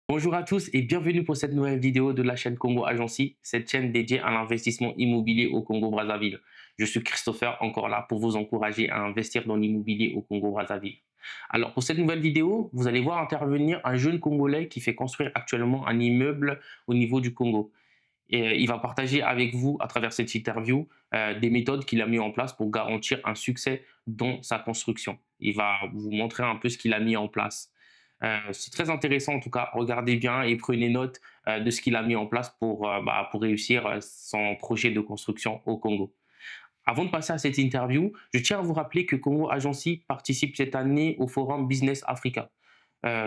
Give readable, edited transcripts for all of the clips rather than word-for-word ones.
Bonjour à tous et bienvenue pour cette nouvelle vidéo de la chaîne Congo Agency, cette chaîne dédiée à l'investissement immobilier au Congo-Brazzaville. Je suis Christopher, encore là pour vous encourager à investir dans l'immobilier au Congo-Brazzaville. Alors pour cette nouvelle vidéo, vous allez voir intervenir un jeune Congolais qui fait construire actuellement un immeuble au niveau du Congo. Et il va partager avec vous, à travers cette interview, des méthodes qu'il a mis en place pour garantir un succès dans sa construction. Il va vous montrer un peu ce qu'il a mis en place. C'est très intéressant en tout cas. Regardez bien et prenez note de ce qu'il a mis en place pour réussir son projet de construction au Congo. Avant de passer à cette interview, je tiens à vous rappeler que Congo Agency participe cette année au Forum Business Africa.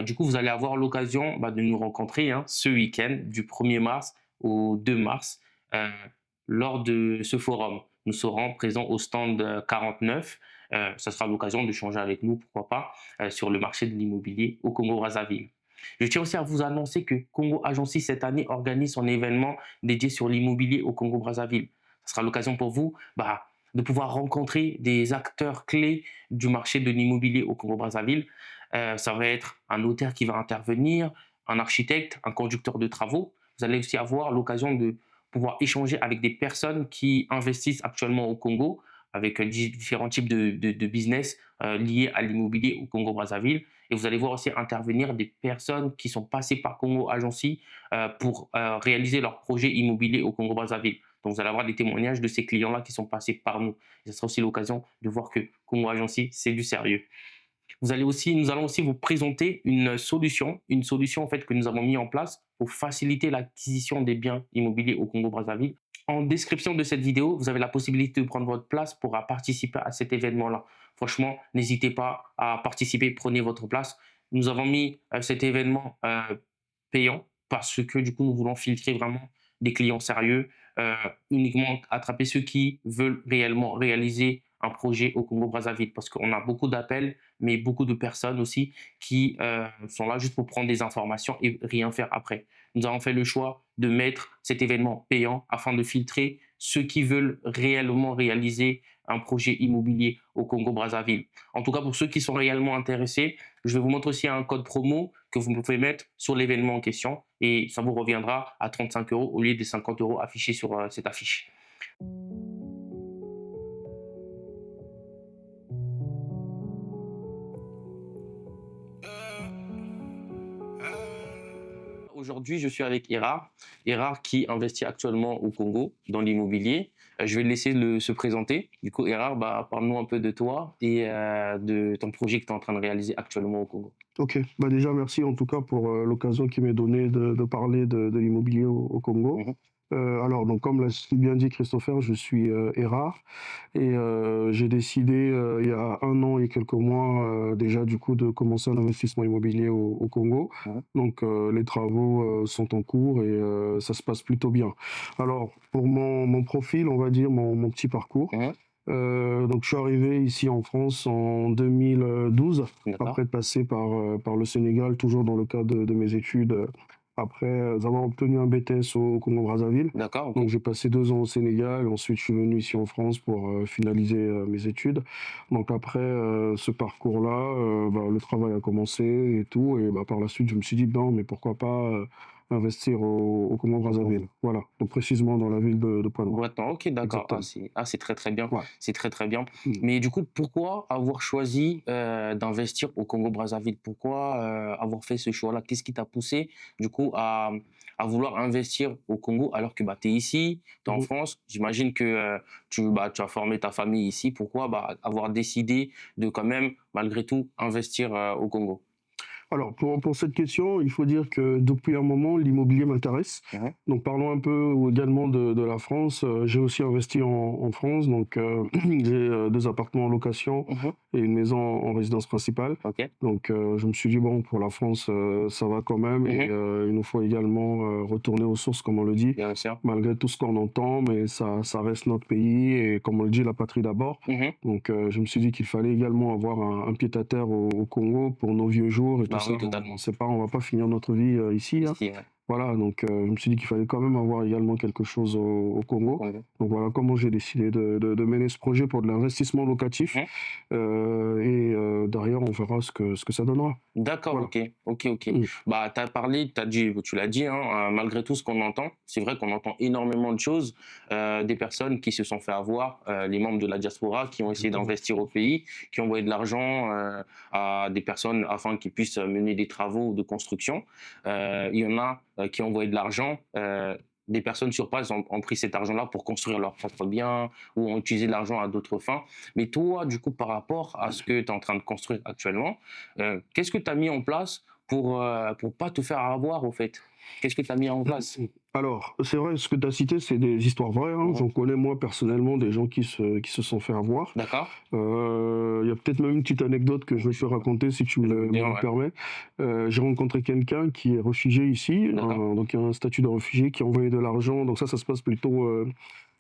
Du coup, vous allez avoir l'occasion de nous rencontrer ce week-end du 1er mars au 2 mars euh, lors de ce forum. Nous serons présents au stand 49. Ça sera l'occasion d'échanger avec nous, pourquoi pas, sur le marché de l'immobilier au Congo-Brazzaville. Je tiens aussi à vous annoncer que Congo Agency cette année organise son événement dédié sur l'immobilier au Congo-Brazzaville. Ce sera l'occasion pour vous de pouvoir rencontrer des acteurs clés du marché de l'immobilier au Congo-Brazzaville. Ça va être un notaire qui va intervenir, un architecte, un conducteur de travaux. Vous allez aussi avoir l'occasion de pouvoir échanger avec des personnes qui investissent actuellement au Congo, avec différents types de business liés à l'immobilier au Congo-Brazzaville. Et vous allez voir aussi intervenir des personnes qui sont passées par Congo Agency pour réaliser leurs projets immobiliers au Congo-Brazzaville. Donc, vous allez avoir des témoignages de ces clients-là qui sont passés par nous. Et ce sera aussi l'occasion de voir que Congo Agency, c'est du sérieux. Nous allons aussi vous présenter une solution en fait que nous avons mis en place pour faciliter l'acquisition des biens immobiliers au Congo-Brazzaville. En description de cette vidéo, vous avez la possibilité de prendre votre place pour participer à cet événement-là. Franchement, n'hésitez pas à participer, prenez votre place. Nous avons mis cet événement payant parce que du coup, nous voulons filtrer vraiment des clients sérieux, euh, uniquement attraper ceux qui veulent réellement réaliser un projet au Congo-Brazzaville parce qu'on a beaucoup d'appels, mais beaucoup de personnes aussi qui sont là juste pour prendre des informations et rien faire après. Nous avons fait le choix de mettre cet événement payant afin de filtrer ceux qui veulent réellement réaliser un projet immobilier au Congo-Brazzaville. En tout cas, pour ceux qui sont réellement intéressés, je vais vous montrer aussi un code promo que vous pouvez mettre sur l'événement en question et ça vous reviendra à 35 euros au lieu des 50 euros affichés sur cette affiche. Aujourd'hui, je suis avec Erard. Erard qui investit actuellement au Congo dans l'immobilier. Je vais le laisser se présenter. Du coup, Erard, parle-nous un peu de toi et de ton projet que tu es en train de réaliser actuellement au Congo. Ok, bah déjà merci en tout cas pour l'occasion qui m'est donnée de parler de l'immobilier au Congo. Mhm. Alors, donc, comme l'a si bien dit Christopher, je suis Erard et j'ai décidé il y a 1 an et quelques mois déjà du coup de commencer un investissement immobilier au Congo. Mhm. Donc les travaux sont en cours et ça se passe plutôt bien. Alors, pour mon profil, on va dire mon petit parcours. Mhm. Donc je suis arrivé ici en France en 2012, D'accord. après être passé par le Sénégal, toujours dans le cadre de mes études, après avoir obtenu un BTS au Congo-Brazzaville. D'accord, ok. Donc j'ai passé 2 ans au Sénégal, ensuite je suis venu ici en France pour finaliser mes études. Donc après ce parcours-là, le travail a commencé et tout, et par la suite je me suis dit: «Non, mais pourquoi pas investir au Congo-Brazzaville?» Voilà, donc précisément dans la ville de Pointe-Noire, Maintenant, ok, d'accord. exactement. C'est très très bien. Ouais. C'est très très bien. Mmh. Mais du coup, pourquoi avoir choisi d'investir au Congo-Brazzaville? Pourquoi avoir fait ce choix-là? Qu'est-ce qui t'a poussé du coup à vouloir investir au Congo alors que tu es ici, tu es en Mmh. France? J'imagine que tu as formé ta famille ici. Pourquoi avoir décidé de quand même, malgré tout, investir au Congo? Alors pour cette question, il faut dire que depuis un moment, l'immobilier m'intéresse. Mhm. Donc parlons un peu également de la France. J'ai aussi investi en France, donc j'ai 2 appartements en location Mhm. et une maison en résidence principale. Ok. Donc je me suis dit: «Bon, pour la France, ça va quand même», et Mhm. il nous faut également retourner aux sources, comme on le dit, Bien sûr. malgré tout ce qu'on entend, mais ça reste notre pays et comme on le dit, la patrie d'abord. Mhm. Donc je me suis dit qu'il fallait également avoir un pied-à-terre au Congo pour nos vieux jours et tout Bah ça. oui, On totalement. sait pas, on va pas finir notre vie ici, hein. Ici, ouais. Voilà, donc je me suis dit qu'il fallait quand même avoir également quelque chose au Congo. Congo. Donc voilà comment j'ai décidé de mener ce projet pour de l'investissement locatif, Mhm. derrière on verra ce que ça donnera. D'accord, Voilà. ok, ok, ok. Mmh. Bah, tu l'as dit, hein, malgré tout ce qu'on entend, c'est vrai qu'on entend énormément de choses, des personnes qui se sont fait avoir, les membres de la diaspora qui ont essayé Exactement. d'investir au pays, qui ont envoyé de l'argent à des personnes afin qu'ils puissent mener des travaux de construction. Il y en a qui ont envoyé de l'argent. Des personnes sur place ont pris cet argent-là pour construire leur propre bien ou ont utilisé l'argent à d'autres fins. Mais toi, du coup, par rapport à ce que tu es en train de construire actuellement, qu'est-ce que tu as mis en place pour pas te faire avoir, au fait? Qu'est-ce que tu as mis en place? Alors, c'est vrai, ce que tu as cité, c'est des histoires vraies, hein. Mmh. J'en connais moi personnellement des gens qui se sont fait avoir. D'accord. Il y a peut-être même une petite anecdote que je vais te raconter si tu Je veux me bien, le ouais. permets. J'ai rencontré quelqu'un qui est réfugié ici, D'accord. donc il a un statut de réfugié qui a envoyé de l'argent. Donc ça se passe plutôt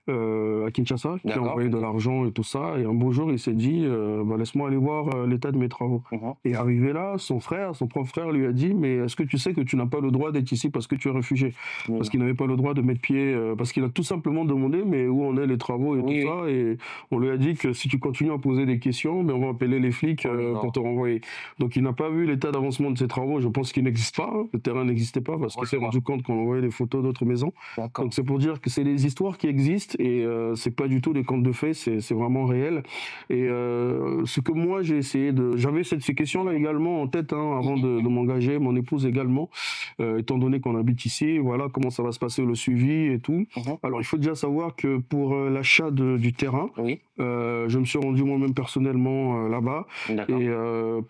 à Kinshasa, qui a D'accord, envoyé de OK. l'argent et tout ça. Et un beau jour, il s'est dit, bah, laisse-moi aller voir l'état de mes travaux. Mmh. Et arrivé là, son propre frère lui a dit, mais est-ce que tu sais que tu n'as pas le droit d'être ici parce que tu es réfugié? Mais Parce non. qu'il n'avait pas le droit de mettre pied, parce qu'il a tout simplement demandé, mais où en est les travaux et tout Oui, oui. ça. Et on lui a dit que si tu continues à poser des questions, mais on va appeler les flics Oh là pour là. te renvoyer. Donc il n'a pas vu l'état d'avancement de ses travaux. Je pense qu'il n'existe pas, hein. Le terrain n'existait pas parce Oh qu'il là s'est là. rendu compte qu'on envoyait des photos d'autres maisons. Donc D'accord. c'est pour dire que c'est des histoires qui existent et c'est pas du tout des contes de fées, c'est vraiment réel. Et ce que moi j'ai essayé de, j'avais ces questions-là également en tête, hein, Mmh avant mh. de m'engager, mon épouse également, étant donné qu'on habite ici, voilà comment ça va se passer le suivi et tout. Mmh. Alors il faut déjà savoir que pour l'achat du terrain, Oui. je me suis rendu moi-même personnellement là-bas D'accord. et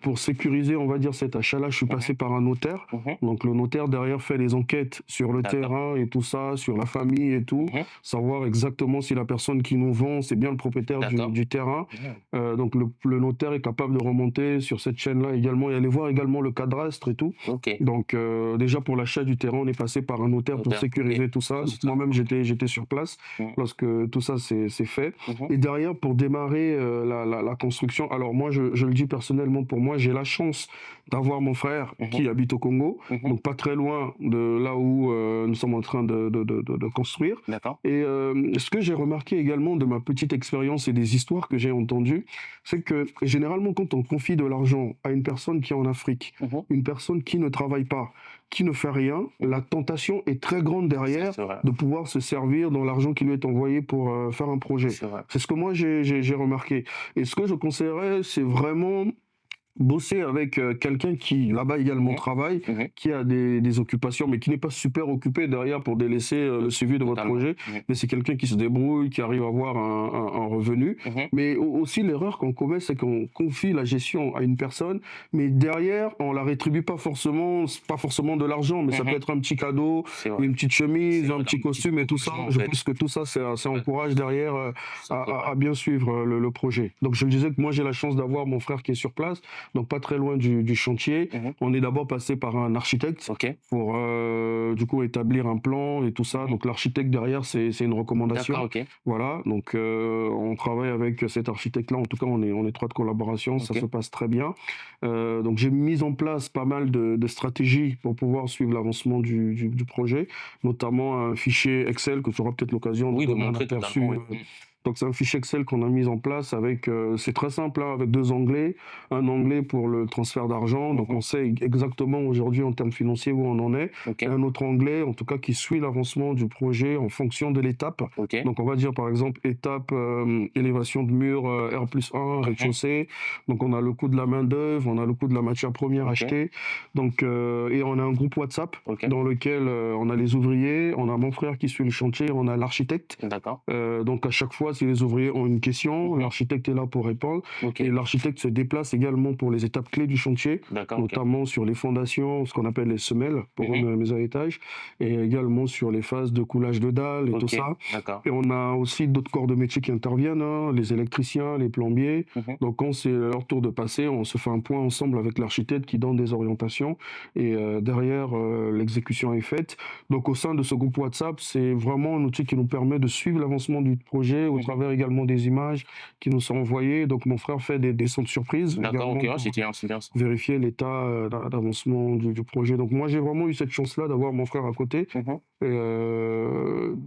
pour sécuriser, on va dire, cet achat-là, je suis Mmh. passé par un notaire. Mmh. Donc le notaire derrière fait les enquêtes sur le D'accord. terrain et tout ça, sur la famille et tout, Mmh. savoir exactement si la personne qui nous vend, c'est bien le propriétaire D'accord. du terrain. Mmh. Donc le notaire est capable de remonter sur cette chaîne-là également et aller voir également le cadastre et tout. OK. Donc déjà pour l'achat du terrain, on est passé par un notaire pour Notaire. OK. sécuriser tout ça. Donc Super. moi-même j'étais sur place Mmh. lorsque tout ça c'est fait. Mmh. Et derrière pour démarrer la construction, alors moi je le dis personnellement, pour moi j'ai la chance d'avoir mon frère Mmh. qui habite au Congo, Mmh. donc pas très loin de là où nous sommes en train de construire. D'accord. Et ce que j'ai remarqué également de ma petite expérience et des histoires que j'ai entendues, c'est que généralement quand on confie de l'argent à une personne qui est en Afrique, Mmh. une personne qui ne travaille pas, qui ne fait rien, la tentation est très grande derrière C'est vrai. de pouvoir se servir dans l'argent qui lui est envoyé pour faire un projet. C'est vrai. C'est ce que moi j'ai remarqué. Et ce que je conseillerais, c'est vraiment bosser avec quelqu'un qui là-bas également Mmh. travaille, Mmh. qui a des occupations, mais qui n'est pas super occupé derrière pour délaisser le suivi de votre Totalement. projet. Mmh. Mais c'est quelqu'un qui se débrouille, qui arrive à avoir un revenu. Mmh. Mais aussi l'erreur qu'on commet, c'est qu'on confie la gestion à une personne, mais derrière on la rétribue pas forcément, c'est pas forcément de l'argent, mais ça peut Mmh. être un petit cadeau, C'est vrai. une petite C'est chemise, vrai, un un petit petit costume et tout ça. encouragement, en Je fait. pense que tout ça, ça Ouais, encourage derrière c'est vrai. à bien suivre le projet. Donc je le disais que moi j'ai la chance d'avoir mon frère qui est sur place, donc pas très loin du chantier. Mmh. On est d'abord passé par un architecte OK. pour du coup établir un plan et tout ça. Mmh. Donc l'architecte derrière, c'est une D'accord, recommandation. OK. Voilà, donc on travaille avec cet architecte-là. En tout cas, on est en étroite collaboration. Ça se OK. passe très bien. Donc j'ai mis en place pas mal de stratégies pour pouvoir suivre l'avancement du projet, notamment un fichier Excel que tu auras peut-être l'occasion de Oui, de donner un montrer totalement, aperçu. oui. Mmh. Donc c'est un fichier Excel qu'on a mis en place avec, c'est très simple, hein, avec 2 onglets. Un onglet pour le transfert d'argent, donc Mmh. on sait exactement aujourd'hui en termes financiers où on en est. Et OK. un autre onglet, en tout cas, qui suit l'avancement du projet en fonction de l'étape. OK. Donc on va dire par exemple étape élévation de mur R+1, Mmh. rez-de-chaussée. Donc on a le coût de la main-d'œuvre, on a le coût de la matière première OK. achetée. Donc et on a un groupe WhatsApp OK. dans lequel on a les ouvriers, on a mon frère qui suit le chantier, on a l'architecte. D'accord. Donc à chaque fois, si les ouvriers ont une question, Mmh. l'architecte est là pour répondre. Et OK. l'architecte se déplace également pour les étapes clés du chantier, D'accord, OK. notamment sur les fondations, ce qu'on appelle les semelles pour Mmh. une maison à étage, et également sur les phases de coulage de dalles et tout OK. ça. D'accord. Et on a aussi d'autres corps de métier qui interviennent, hein, les électriciens, les plombiers. Mmh. Donc quand c'est leur tour de passer, on se fait un point ensemble avec l'architecte qui donne des orientations et derrière l'exécution est faite. Donc au sein de ce groupe WhatsApp, c'est vraiment un outil qui nous permet de suivre l'avancement du projet, aussi travers également des images qui nous sont envoyées. Donc mon frère fait des descentes surprises D'accord, ok, également ouais, pour c'est bien ça. vérifier l'état d'avancement du projet. Donc moi j'ai vraiment eu cette chance-là d'avoir mon frère à côté. Mhm. Et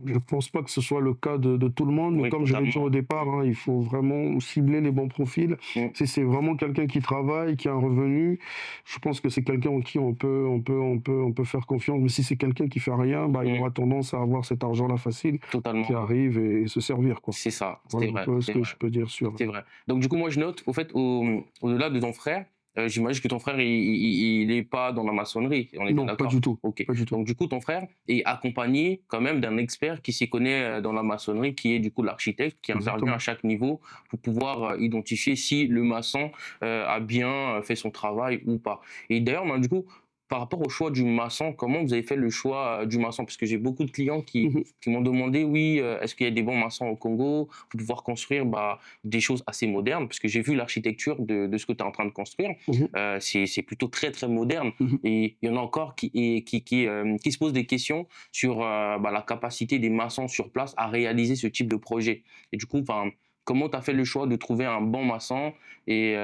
je pense pas que ce soit le cas de tout le monde, mais Oui, comme je l'ai dit totalement. au départ, hein, il faut vraiment cibler les bons profils. Mm. Si c'est vraiment quelqu'un qui travaille, qui a un revenu, je pense que c'est quelqu'un en qui on peut faire confiance. Mais si c'est quelqu'un qui fait rien, bah, il Mm. aura tendance à avoir cet argent-là facile qui Totalement. arrive et se servir, quoi. C'est ça, Voilà c'est un vrai, peu ce c'est que vrai. je peux dire sur. C'est vrai. Donc du coup, moi je note, au fait, au-delà de ton frère, j'imagine que ton frère, il est pas dans la maçonnerie, on est bien Non, pas du d'accord? tout, OK. pas du tout. Donc du coup, ton frère est accompagné quand même d'un expert qui s'y connaît, dans la maçonnerie, qui est du coup l'architecte, qui intervient à Exactement. chaque niveau pour pouvoir, identifier si le maçon, a bien, fait son travail ou pas. Et d'ailleurs, ben, du coup, par rapport au choix du maçon, comment vous avez fait le choix, du maçon? Parce que j'ai beaucoup de clients Mhm. qui m'ont demandé: «Oui, est-ce qu'il y a des bons maçons au Congo pour pouvoir construire, bah, des choses assez modernes?» parce que j'ai vu l'architecture de ce que tu es en train de construire. Mhm. C'est plutôt très, très moderne Mhm. et il y en a encore qui se posent des questions sur, bah, la capacité des maçons sur place à réaliser ce type de projet. Et du coup, enfin, comment tu as fait le choix de trouver un bon maçon et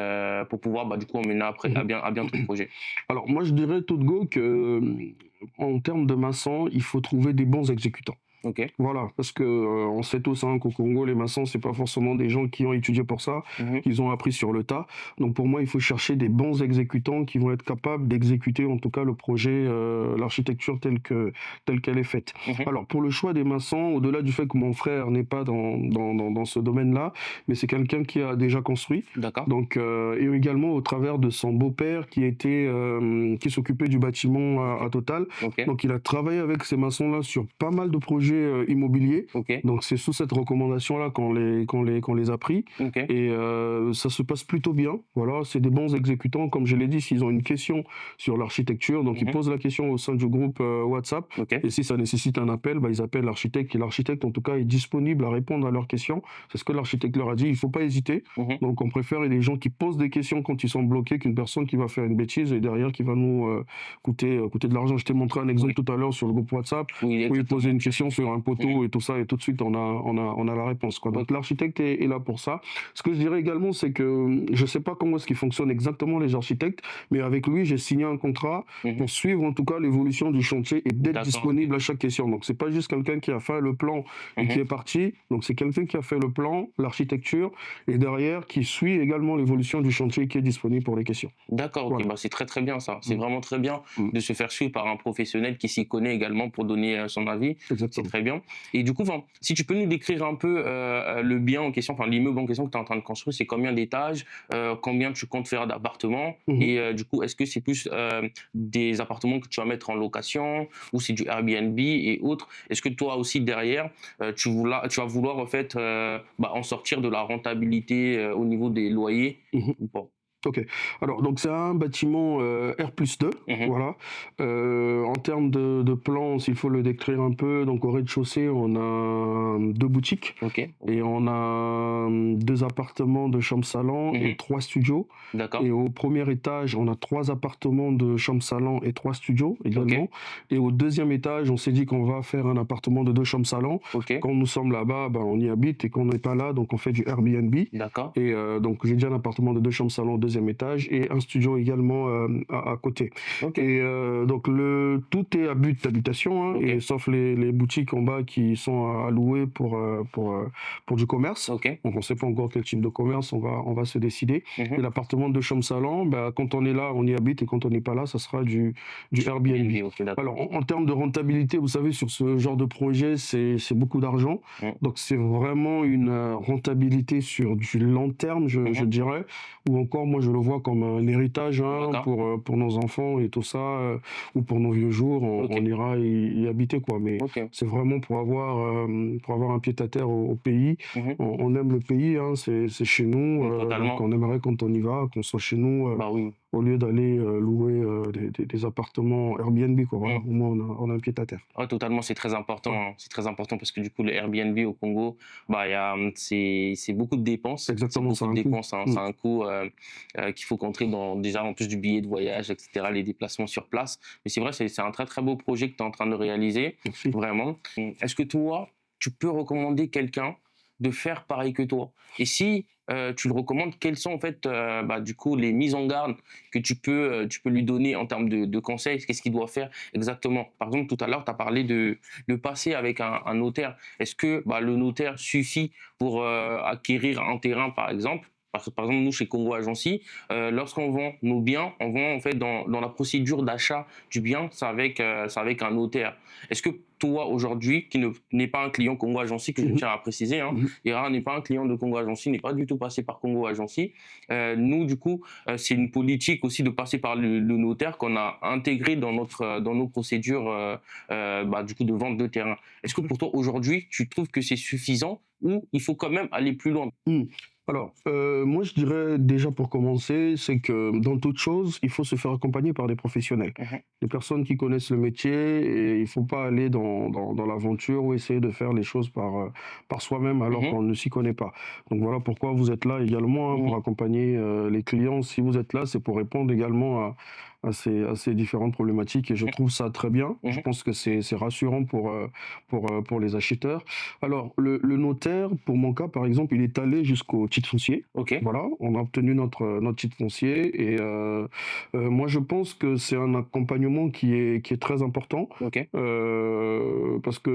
pour pouvoir, bah, du coup, emmener après Mhm. à bien ton projet? Alors moi je dirais tout de go que en termes de maçon, il faut trouver des bons exécutants. OK. Voilà, parce que on sait tous hein, qu'au Congo, les maçons, c'est pas forcément des gens qui ont étudié pour ça, Mmh. qu'ils ont appris sur le tas. Donc pour moi, il faut chercher des bons exécutants qui vont être capables d'exécuter en tout cas le projet, l'architecture telle qu'elle est faite. Mmh. Alors pour le choix des maçons, au-delà du fait que mon frère n'est pas dans ce domaine-là, mais c'est quelqu'un qui a déjà construit. D'accord. Donc, et également au travers de son beau-père qui s'occupait du bâtiment OK. à Total. OK. Donc il a travaillé avec ces maçons-là sur pas mal de projets immobiliers. OK. Donc c'est sous cette recommandation-là qu'on les a pris. OK. Et ça se passe plutôt bien. Voilà, c'est des bons exécutants. Comme je l'ai dit, s'ils ont une question sur l'architecture, donc ils Mmh. posent la question au sein du groupe WhatsApp. OK. Et si ça nécessite un appel, bah, ils appellent l'architecte. Et l'architecte, en tout cas, est disponible à répondre à leurs questions. C'est ce que l'architecte leur a dit. Il ne faut pas hésiter. Mmh. Donc on préfère des gens qui posent des questions quand ils sont bloqués qu'une personne qui va faire une bêtise et derrière qui va nous coûter de l'argent. Je t'ai montré un exemple Oui. tout à l'heure sur le groupe WhatsApp Oui, où il posait exactement. une question sur un Mmh. poteau et tout ça et tout de suite on a la réponse, quoi. OK. Donc l'architecte est là pour ça. Ce que je dirais également, c'est que je sais pas comment est-ce qu'ils fonctionnent exactement les architectes, mais avec lui j'ai signé un contrat Mmh. pour suivre en tout cas l'évolution du chantier et d'être D'accord, OK. disponible à chaque question. Donc c'est pas juste quelqu'un qui a fait le plan et qui Mmh. est parti. Donc c'est quelqu'un qui a fait le plan, l'architecture et derrière qui suit également l'évolution du chantier et qui est disponible pour les questions. D'accord, OK, Voilà. bah, c'est très, très bien ça. C'est Mmh. vraiment très bien Mmh. de se faire suivre par un professionnel qui s'y connaît également pour donner, son avis. C'est Exactement. très bien. Et du coup, enfin, si tu peux nous décrire un peu, le bien en question, enfin l'immeuble en question que tu es en train de construire, c'est combien d'étages? Combien tu comptes faire d'appartements? Mmh. Et du coup, est-ce que c'est plus, des appartements que tu vas mettre en location ou c'est du Airbnb et autres? Est-ce que toi aussi derrière, tu vas vouloir en fait, bah, en sortir de la rentabilité, au niveau des loyers Mmh. ou pas? OK. Alors donc c'est un bâtiment, R+2, Mmh. voilà. En termes de plan, s'il faut le décrire un peu, donc au rez-de-chaussée, on a 2 boutiques OK, et OK. on a, 2 appartements de chambre-salon et Mmh. 3 studios D'accord. et au premier étage, on a 3 appartements de chambre-salon et 3 studios OK, également et au deuxième étage, on s'est dit qu'on va faire un appartement de 2 chambres-salon. OK, Quand nous sommes là-bas, ben, on y habite et quand on n'est pas là, donc on fait du Airbnb. d'accord. Et donc j'ai déjà un appartement de 2 chambres salon au deuxième étage et un studio également, à côté. OK, Et donc tout est à but d'habitation, hein, et OK, sauf les boutiques en bas qui sont à louer pour du commerce. OK. Donc on ne sait pas encore quel type de commerce on va se décider. Et Mmh. l'appartement de chambre salon, bah, quand on est là, on y habite et quand on n'est pas là, ça sera du Airbnb. Airbnb, OK, d'accord. Alors en termes de rentabilité, vous savez sur ce genre de projet, c'est beaucoup d'argent. Mmh. Donc c'est vraiment une, rentabilité sur du long terme, je Mmh. dirais, ou encore moi je le vois comme un héritage, hein, D'accord. pour nos enfants et tout ça, ou pour nos vieux jours, on OK, ira y habiter, quoi. Mais OK. c'est vraiment pour avoir un pied-à-terre au pays. Mmh. On aime le pays, hein, c'est chez nous, donc Totalement. on aimerait quand on y va, qu'on soit chez nous, Bah, oui. au lieu d'aller, louer, des appartements Airbnb, quoi. Voilà, Mmh. au moins on a un pied-à-terre. Ouais, totalement, c'est très important, Ouais, hein. C'est très important parce que du coup, le Airbnb au Congo, bah, il y a, c'est beaucoup de c'est dépenses. C'est exactement ça, beaucoup de un coût. dépenses, hein. Mmh. C'est un coût, qu'il faut compter dans déjà en plus du billet de voyage et cetera, les déplacements sur place. Mais c'est vrai, c'est un très, très beau projet que tu es en train de réaliser, Merci. vraiment. Est-ce que toi, tu peux recommander quelqu'un de faire pareil que toi? Et si tu le recommandes, quelles sont en fait, du coup, les mises en garde que tu peux lui donner en termes de conseils? Qu'est-ce qu'il doit faire exactement? Par exemple, tout à l'heure, tu as parlé de passer avec un notaire. Est-ce que le notaire suffit pour acquérir un terrain, par exemple? Parce que, par exemple, nous, chez Congo Agency, lorsqu'on vend nos biens, on vend en fait dans la procédure d'achat du bien, c'est avec un notaire. Est-ce que toi, aujourd'hui, qui n'est pas un client Congo Agency, que je Mhm. tiens à préciser, hein, Mhm. Ira n'est pas un client de Congo Agency, n'est pas du tout passé par Congo Agency. Nous, du coup, c'est une politique aussi de passer par le notaire qu'on a intégré dans nos procédures du coup, de vente de terrain. Est-ce que pour toi, aujourd'hui, tu trouves que c'est suffisant ou il faut quand même aller plus loin? Mmh. Alors, moi je dirais déjà pour commencer, c'est que dans toute chose, il faut se faire accompagner par des professionnels. Mhm, Des personnes qui connaissent le métier et il faut pas aller dans l'aventure ou essayer de faire les choses par soi-même alors mhm, qu'on ne s'y connaît pas. Donc voilà pourquoi vous êtes là également, hein, mhm, pour accompagner, les clients. Si vous êtes là, c'est pour répondre également à ces différentes problématiques et je mhm, trouve ça très bien. Je mhm. pense que c'est rassurant pour les acheteurs. Alors, le notaire, pour mon cas, par exemple, il est allé jusqu'au titre foncier. Ok, Voilà, on a obtenu notre titre foncier et moi, je pense que c'est un accompagnement qui est très important, ok. parce que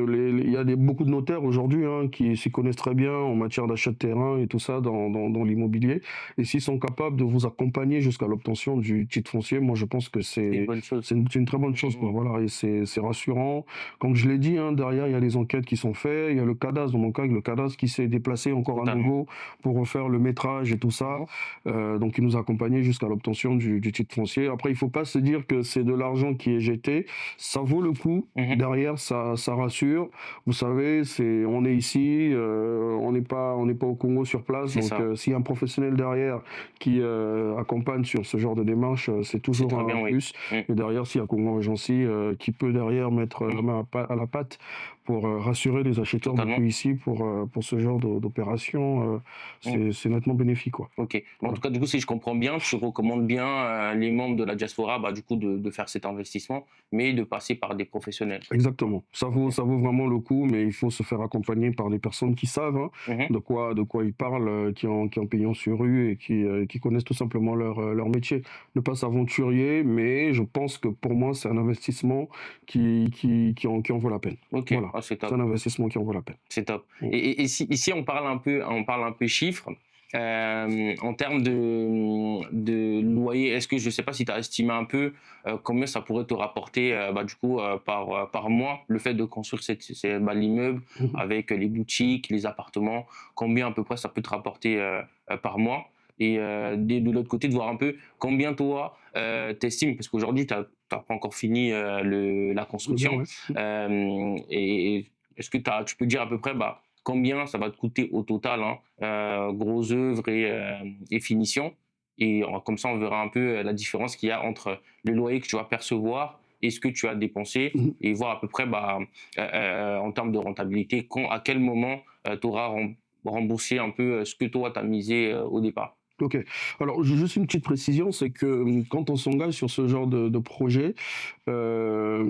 il y a beaucoup de notaires aujourd'hui, hein, qui s'y connaissent très bien en matière d'achat de terrain et tout ça dans l'immobilier. Et s'ils sont capables de vous accompagner jusqu'à l'obtention du titre foncier, moi, je pense que C'est une c'est bonne chose. c'est une très bonne chose, quoi. Mhm, Voilà, et c'est rassurant. Comme je l'ai dit, hein, derrière, il y a les enquêtes qui sont faites, il y a le cadastre, dans mon cas, le cadastre qui s'est déplacé encore à totalement. nouveau pour refaire le métrage et tout ça. Mhm, Donc, il nous a accompagnés jusqu'à l'obtention du titre foncier. Après, il faut pas se dire que c'est de l'argent qui est jeté. Ça vaut le coup. mhm. Derrière, ça rassure. Vous savez, on est ici, on n'est pas au Congo sur place. C'est Donc, ça. s'il y a un professionnel derrière qui accompagne sur ce genre de démarche, c'est C'est toujours très un bien, oui. plus. Mm. Et derrière, s'il y a Congo Agency qui peut derrière mettre la main à la pâte pour rassurer les acheteurs Totalement. depuis ici pour ce genre d'opération, Mm. c'est nettement bénéfique, quoi. Ok. Bon, en Voilà. tout cas, du coup, si je comprends bien, tu recommandes bien les membres de la diaspora, du coup, de faire cet investissement, mais de passer par des professionnels. Exactement. Ça vaut, Ok. ça vaut vraiment le coup, mais il faut se faire accompagner par des personnes qui savent, hein, Mhm. de quoi ils parlent, qui ont pignon sur rue et qui connaissent tout simplement leur métier. Ne pas s'aventurer, mais je pense que pour moi, c'est un investissement qui en vaut la peine. Ok. Voilà. Ah, c'est C'est top. un investissement qui en vaut la peine. C'est top. Mm. Et ici, on parle un peu chiffres. En termes de loyer, est-ce que je ne sais pas si tu as estimé un peu combien ça pourrait te rapporter du coup par mois le fait de construire l'immeuble avec les boutiques, les appartements, combien à peu près ça peut te rapporter par mois et de l'autre côté de voir un peu combien toi t'estimes parce qu'aujourd'hui tu n'as pas encore fini la Le bien, construction ouais. et est-ce que tu peux dire à peu près combien ça va te coûter au total, hein, gros œuvre et finition. Et comme ça, on verra un peu la différence qu'il y a entre le loyer que tu vas percevoir et ce que tu as dépensé Mhm. et voir à peu près en termes de rentabilité, à quel moment tu auras remboursé un peu ce que toi, tu as misé au départ. Ok. Alors, juste une petite précision, c'est que quand on s'engage sur ce genre de projet, euh,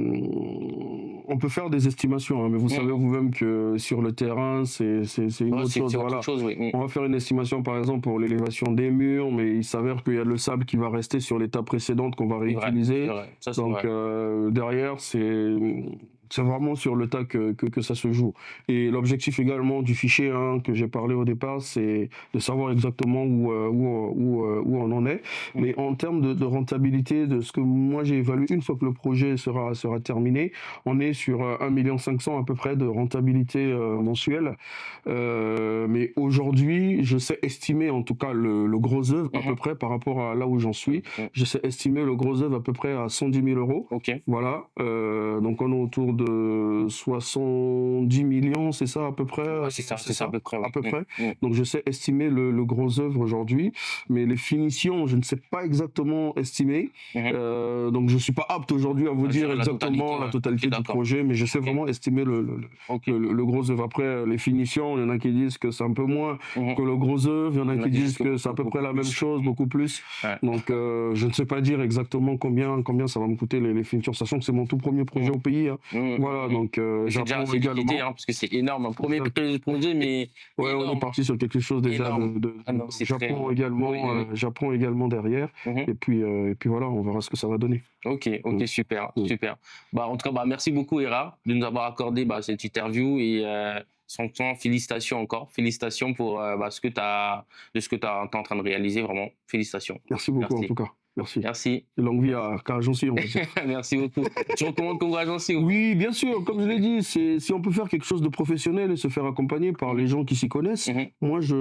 on peut faire des estimations, hein, mais vous savez Mhm. vous-même que sur le terrain, c'est une Ouais, autre chose. c'est autre Voilà. chose, oui. On va faire une estimation, par exemple, pour l'élévation des murs, mais il s'avère qu'il y a le sable qui va rester sur l'étape précédente qu'on va C'est vrai, c'est réutiliser. vrai. Ça, c'est Donc vrai. derrière, c'est vraiment sur le tas que ça se joue. Et l'objectif également du fichier, hein, que j'ai parlé au départ, c'est de savoir exactement où on en est. Mhm. Mais en termes de rentabilité, de ce que moi j'ai évalué, une fois que le projet sera terminé, on est sur 1,5 million à peu près de rentabilité mensuelle. Mais aujourd'hui, je sais estimer en tout cas le gros œuvre à peu Mhm. près par rapport à là où j'en suis. Mhm. Je sais estimer le gros œuvre à peu près à 110 000 euros. Ok. Voilà, donc on est autour de 70 millions, c'est ça à peu près, Ouais, c'est ça à peu près, à oui. peu près. Mhm. Donc je sais estimer le gros œuvre aujourd'hui, mais les finitions, je ne sais pas exactement estimer. Mhm. Donc je suis pas apte aujourd'hui à vous À dire dire la totalité, exactement la ouais. Ok, totalité du d'accord. projet, mais je sais Ok, vraiment estimer le, ok. le, le- le gros œuvre. Après, les finitions, il y en a qui disent que c'est un peu moins Mhm. que le gros œuvre, il y en a Il y en a qui qui disent disent que que c'est à peu près beaucoup la même plus. chose, beaucoup plus. Ouais. Donc, je ne sais pas dire exactement combien ça va me coûter les finitions, sachant que c'est mon tout premier projet Mhm. au pays, hein. Voilà, donc C'est déjà Japon assez limité, également. hein, parce que c'est énorme. Un premier Exact. projet, mais Ouais, on est énorme, parti sur quelque chose déjà énorme. de Ah non, donc c'est très... Oui, oui. Japon également derrière Mhm. et puis voilà, on verra ce que ça va donner. Ok, Mmh. ok, super, Mmh. super. Bah, en tout cas, bah, merci beaucoup, Hera, de nous avoir accordé cette interview et franchement, félicitations encore. Félicitations pour ce que de ce que tu es en train de réaliser, vraiment. Félicitations. Merci beaucoup en Merci. tout cas. Merci. Merci. Et longue vie à Karajansi, on va dire. Merci beaucoup. Tu recommandes Congo Agency ou pas? Oui, bien sûr, comme je l'ai dit, si on peut faire quelque chose de professionnel et se faire accompagner par les Mhm, gens qui s'y connaissent, mhm. moi je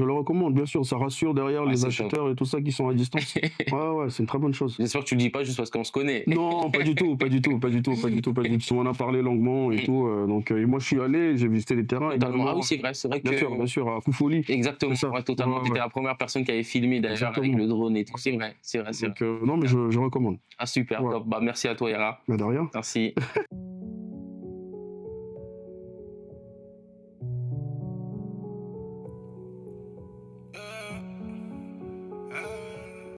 le recommande, bien sûr, ça rassure derrière Ouais, les c'est top. acheteurs et tout ça qui sont à distance. Ouais, ouais, c'est une très bonne chose. J'espère que tu le dis pas juste parce qu'on se connaît. Non, pas du tout, pas du tout, pas du tout, pas du tout, pas du tout. On en a parlé longuement et Mhm. tout, donc et moi je suis allé, j'ai visité les terrains Totalement. Ah oui, également, c'est vrai que... bien sûr, à Koufoli, Exactement, c'est ça. ouais, Ouais, totalement. Tu étais ouais, la première personne qui avait filmé d'ailleurs avec exactement. le drone et tout. Ouais. C'est vrai, c'est vrai, c'est vrai. Donc non, mais je recommande. Ah super, Voilà. top. Bah, merci à toi, Hera. Bah, de rien. Merci.